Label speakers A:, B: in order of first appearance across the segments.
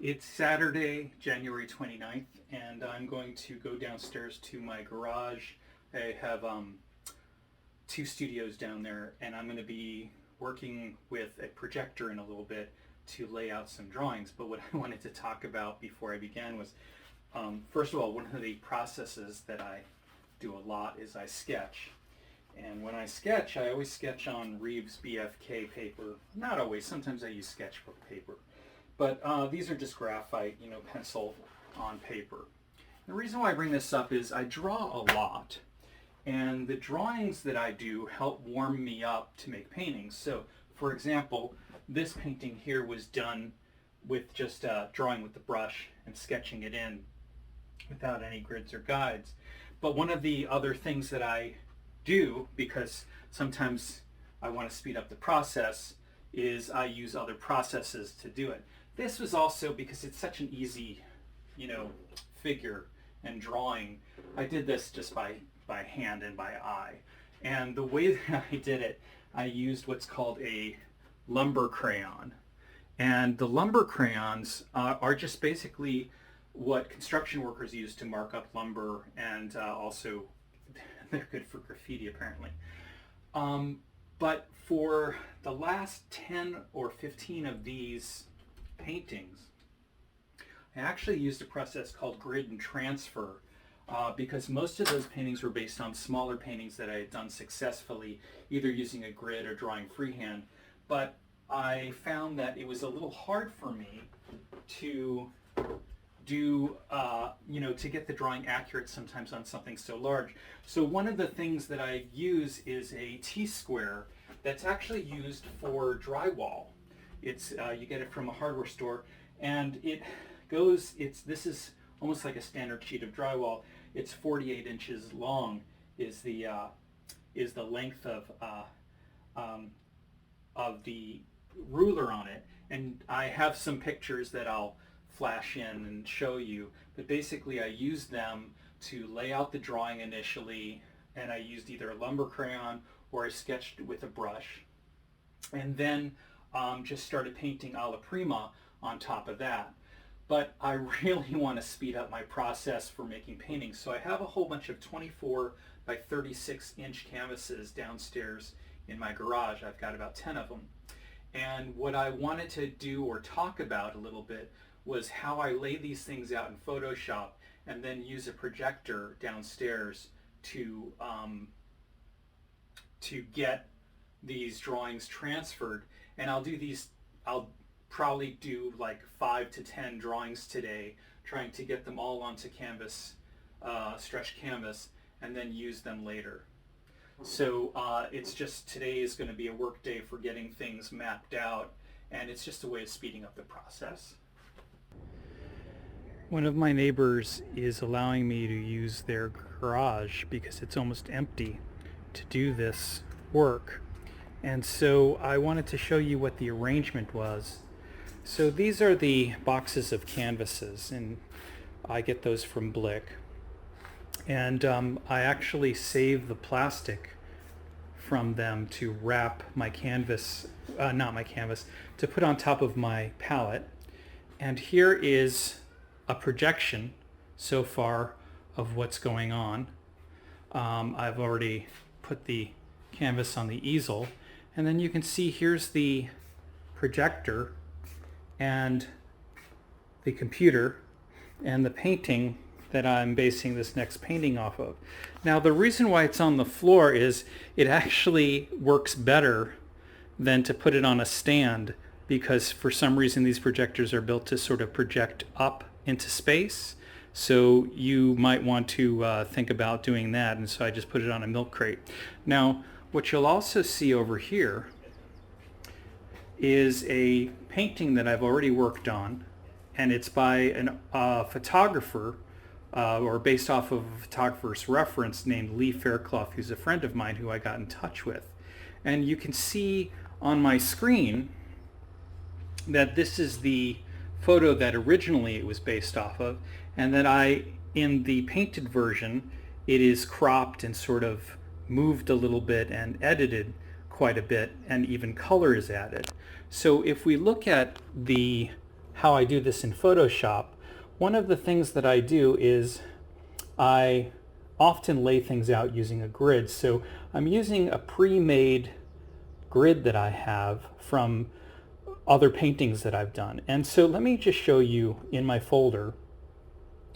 A: It's Saturday, January 29th, and I'm going to go downstairs to my garage. I have two studios down there, and I'm going to be working with a projector in a little bit to lay out some drawings. But what I wanted to talk about before I began was, first of all, one of the processes that I do a lot is I sketch. And when I sketch, I always sketch on Reeves BFK paper. Not always, sometimes I use sketchbook paper. But these are just graphite, pencil on paper. The reason why I bring this up is I draw a lot, and the drawings that I do help warm me up to make paintings. So, for example, this painting here was done with just drawing with the brush and sketching it in without any grids or guides. But one of the other things that I do, because sometimes I want to speed up the process, is I use other processes to do it. This was also because it's such an easy, figure and drawing. I did this just by hand and by eye. And the way that I did it, I used what's called a lumber crayon. And the lumber crayons are just basically what construction workers use to mark up lumber, and also they're good for graffiti apparently. But for the last 10 or 15 of these paintings, I actually used a process called grid and transfer because most of those paintings were based on smaller paintings that I had done successfully, either using a grid or drawing freehand. But I found that it was a little hard for me to do, to get the drawing accurate sometimes on something so large. So one of the things that I use is a T-square that's actually used for drywall. It's you get it from a hardware store, and this is almost like a standard sheet of drywall. It's 48 inches long is the length of the ruler on it, and I have some pictures that I'll flash in and show you. But basically, I used them to lay out the drawing initially, and I used either a lumber crayon or I sketched with a brush, and then just started painting alla prima on top of that. But I really want to speed up my process for making paintings, so I have a whole bunch of 24 by 36 inch canvases downstairs in my garage. I've got about 10 of them. And what I wanted to do or talk about a little bit was how I lay these things out in Photoshop and then use a projector downstairs to get these drawings transferred. And I'll probably do like 5 to 10 drawings today, trying to get them all onto canvas, stretched canvas, and then use them later. So it's just, today is going to be a work day for getting things mapped out, and it's just a way of speeding up the process. One of my neighbors is allowing me to use their garage because it's almost empty to do this work. And so I wanted to show you what the arrangement was. So these are the boxes of canvases, and I get those from Blick. And I actually save the plastic from them to wrap my canvas, to put on top of my palette. And here is a projection so far of what's going on. I've already put the canvas on the easel, and then you can see here's the projector and the computer and the painting that I'm basing this next painting off of. Now, the reason why it's on the floor is it actually works better than to put it on a stand, because for some reason these projectors are built to sort of project up into space. So you might want to think about doing that, and so I just put it on a milk crate. Now, what you'll also see over here is a painting that I've already worked on, and it's by a photographer, or based off of a photographer's reference named Lee Fairclough, who's a friend of mine who I got in touch with. And you can see on my screen that this is the photo that originally it was based off of, and that in the painted version, it is cropped and sort of moved a little bit and edited quite a bit, and even color is added. So if we look at the how I do this in Photoshop, one of the things that I do is I often lay things out using a grid. So I'm using a pre-made grid that I have from other paintings that I've done. And so let me just show you in my folder.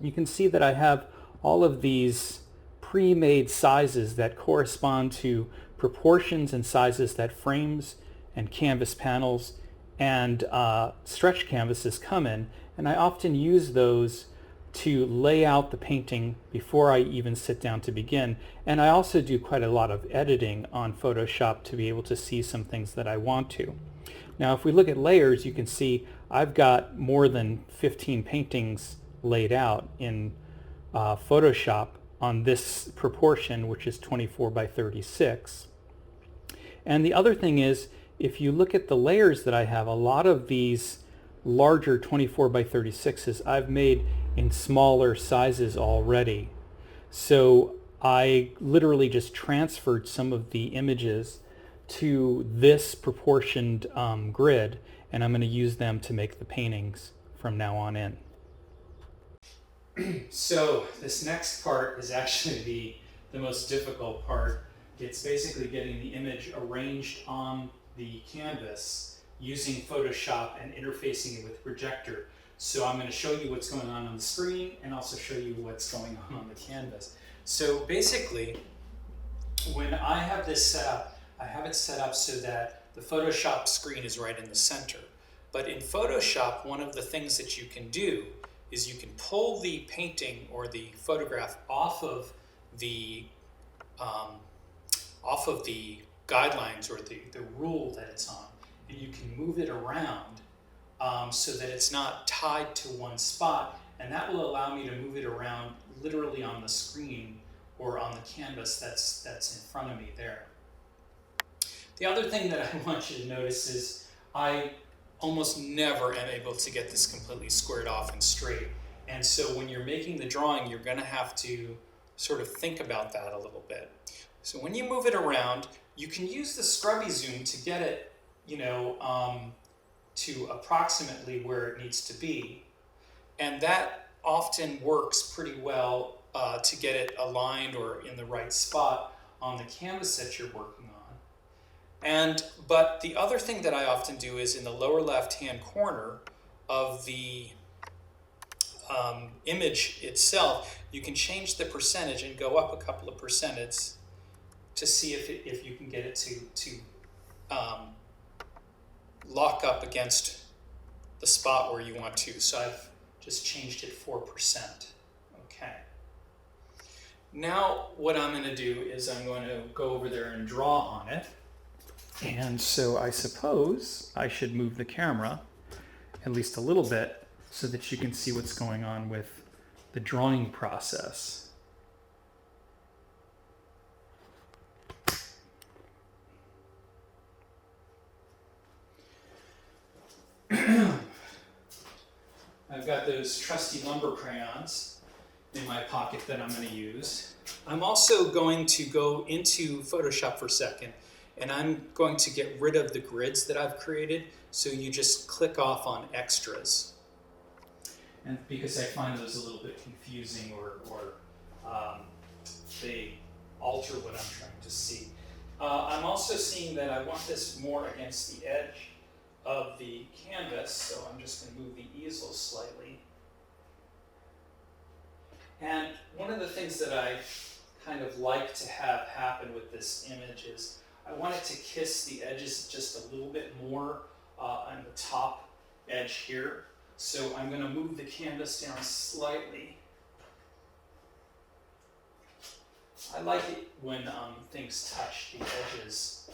A: You can see that I have all of these pre-made sizes that correspond to proportions and sizes that frames and canvas panels and stretch canvases come in, and I often use those to lay out the painting before I even sit down to begin. And I also do quite a lot of editing on Photoshop to be able to see some things that I want to. Now if we look at layers, you can see I've got more than 15 paintings laid out in Photoshop on this proportion, which is 24 by 36. And the other thing is, if you look at the layers that I have, a lot of these larger 24 by 36s I've made in smaller sizes already. So I literally just transferred some of the images to this proportioned grid, and I'm going to use them to make the paintings from now on in. So this next part is actually the most difficult part. It's basically getting the image arranged on the canvas using Photoshop and interfacing it with Projector. So I'm going to show you what's going on the screen and also show you what's going on the canvas. So basically, when I have this set up, I have it set up so that the Photoshop screen is right in the center. But in Photoshop, one of the things that you can do is you can pull the painting or the photograph off of the guidelines or the rule that it's on, and you can move it around so that it's not tied to one spot, and that will allow me to move it around literally on the screen or on the canvas that's in front of me there. The other thing that I want you to notice is I almost never am able to get this completely squared off and straight. And so when you're making the drawing, you're going to have to sort of think about that a little bit. So when you move it around, you can use the scrubby zoom to get it, to approximately where it needs to be. And that often works pretty well to get it aligned or in the right spot on the canvas that you're working on. But the other thing that I often do is in the lower left-hand corner of the image itself, you can change the percentage and go up a couple of percentages to see if you can get it to lock up against the spot where you want to. So I've just changed it 4%. Okay. Now what I'm going to do is I'm going to go over there and draw on it. And so I suppose I should move the camera at least a little bit so that you can see what's going on with the drawing process. I've got those trusty lumber crayons in my pocket that I'm going to use. I'm also going to go into Photoshop for a second, and I'm going to get rid of the grids that I've created, so you just click off on extras. And because I find those a little bit confusing or they alter what I'm trying to see. I'm also seeing that I want this more against the edge of the canvas, so I'm just going to move the easel slightly. And one of the things that I kind of like to have happen with this image is I want it to kiss the edges just a little bit more on the top edge here. So I'm going to move the canvas down slightly. I like it when things touch the edges.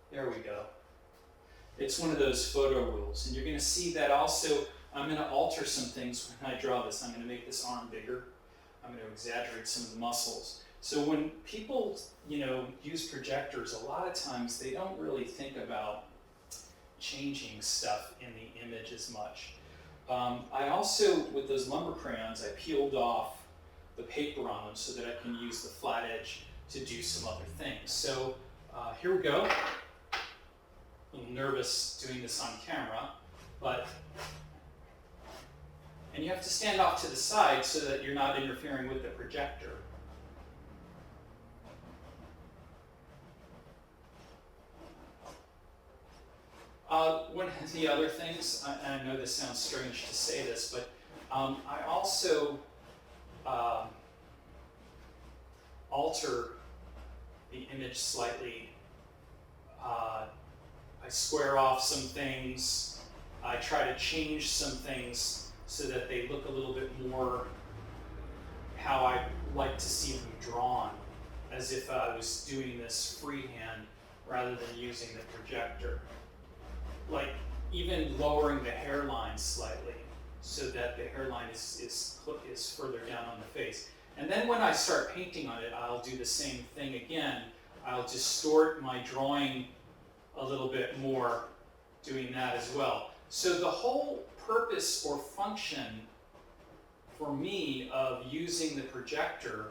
A: There we go. It's one of those photo rules. And you're going to see that also I'm going to alter some things when I draw this. I'm going to make this arm bigger. I'm going to exaggerate some of the muscles. So when people, use projectors, a lot of times they don't really think about changing stuff in the image as much. I also, with those lumber crayons, I peeled off the paper on them so that I can use the flat edge to do some other things. So here we go. a little nervous doing this on camera, and you have to stand off to the side so that you're not interfering with the projector. One of the other things, and I know this sounds strange to say this, but I also alter the image slightly. I square off some things. I try to change some things so that they look a little bit more how I like to see them drawn, as if I was doing this freehand rather than using the projector. Like even lowering the hairline slightly so that the hairline is further down on the face. And then when I start painting on it, I'll do the same thing again. I'll distort my drawing a little bit more doing that as well. So the whole purpose or function for me of using the projector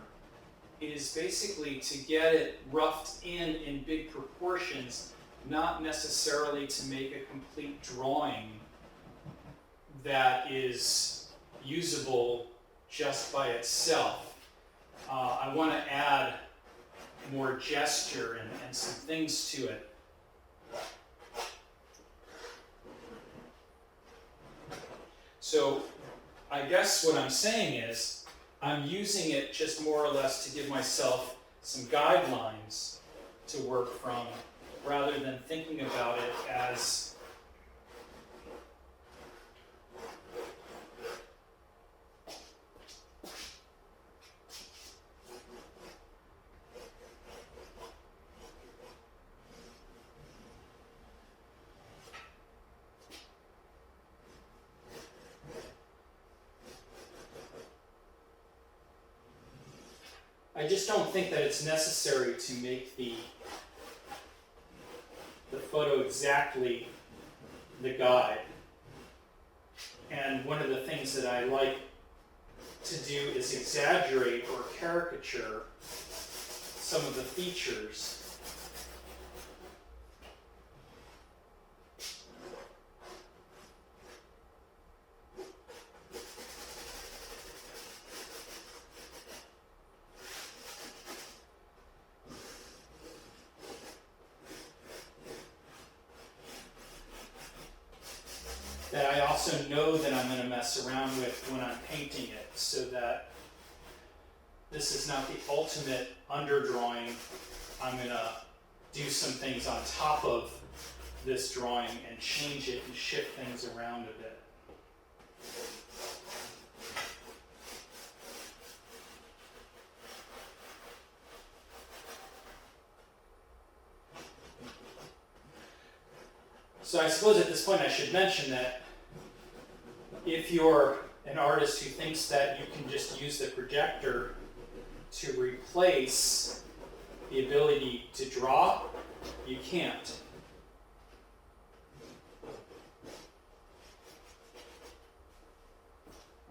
A: is basically to get it roughed in big proportions, not necessarily to make a complete drawing that is usable just by itself. I want to add more gesture and some things to it. So I guess what I'm saying is I'm using it just more or less to give myself some guidelines to work from, rather than thinking about it as I just don't think that it's necessary to make the photo exactly the guide. And one of the things that I like to do is exaggerate or caricature some of the features. That I also know that I'm going to mess around with when I'm painting it, so that this is not the ultimate underdrawing. I'm going to do some things on top of this drawing and change it and shift things around a bit. So I suppose at this point I should mention that if you're an artist who thinks that you can just use the projector to replace the ability to draw, you can't.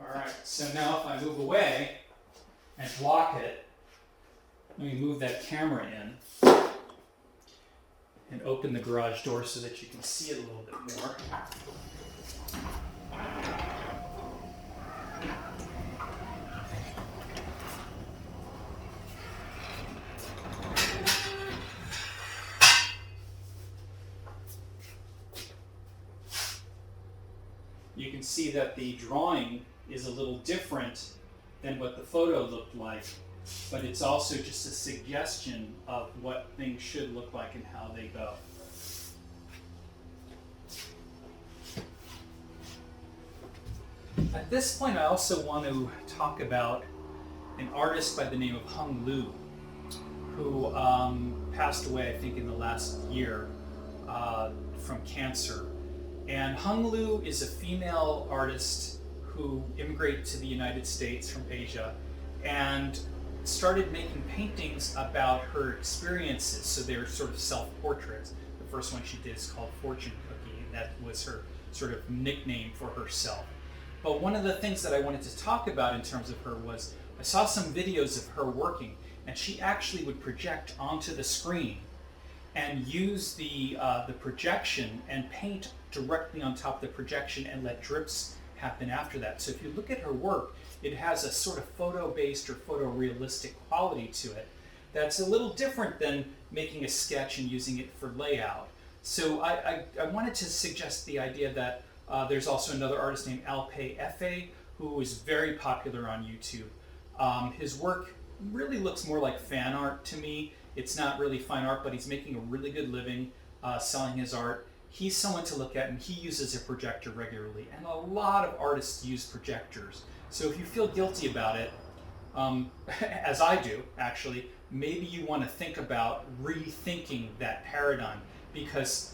A: Alright, so now if I move away and block it, let me move that camera in and open the garage door so that you can see it a little bit more. You can see that the drawing is a little different than what the photo looked like, but it's also just a suggestion of what things should look like and how they go. At this point, I also want to talk about an artist by the name of Hung Lu, who passed away, I think, in the last year from cancer. And Hung Lu is a female artist who immigrated to the United States from Asia and started making paintings about her experiences. So they were sort of self-portraits. The first one she did is called Fortune Cookie, and that was her sort of nickname for herself. But one of the things that I wanted to talk about in terms of her was, I saw some videos of her working, and she actually would project onto the screen and use the projection and paint directly on top of the projection and let drips happen after that. So if you look at her work, it has a sort of photo-based or photorealistic quality to it that's a little different than making a sketch and using it for layout. So I wanted to suggest the idea that there's also another artist named Alpay Efe who is very popular on YouTube. His work really looks more like fan art to me. It's not really fine art, but he's making a really good living selling his art. He's someone to look at, and he uses a projector regularly. And a lot of artists use projectors. So if you feel guilty about it, as I do actually, maybe you want to think about rethinking that paradigm, because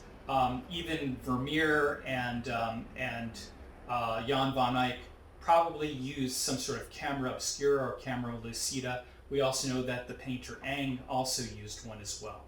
A: even Vermeer and Jan van Eyck probably used some sort of camera obscura or camera lucida. We also know that the painter Eng also used one as well.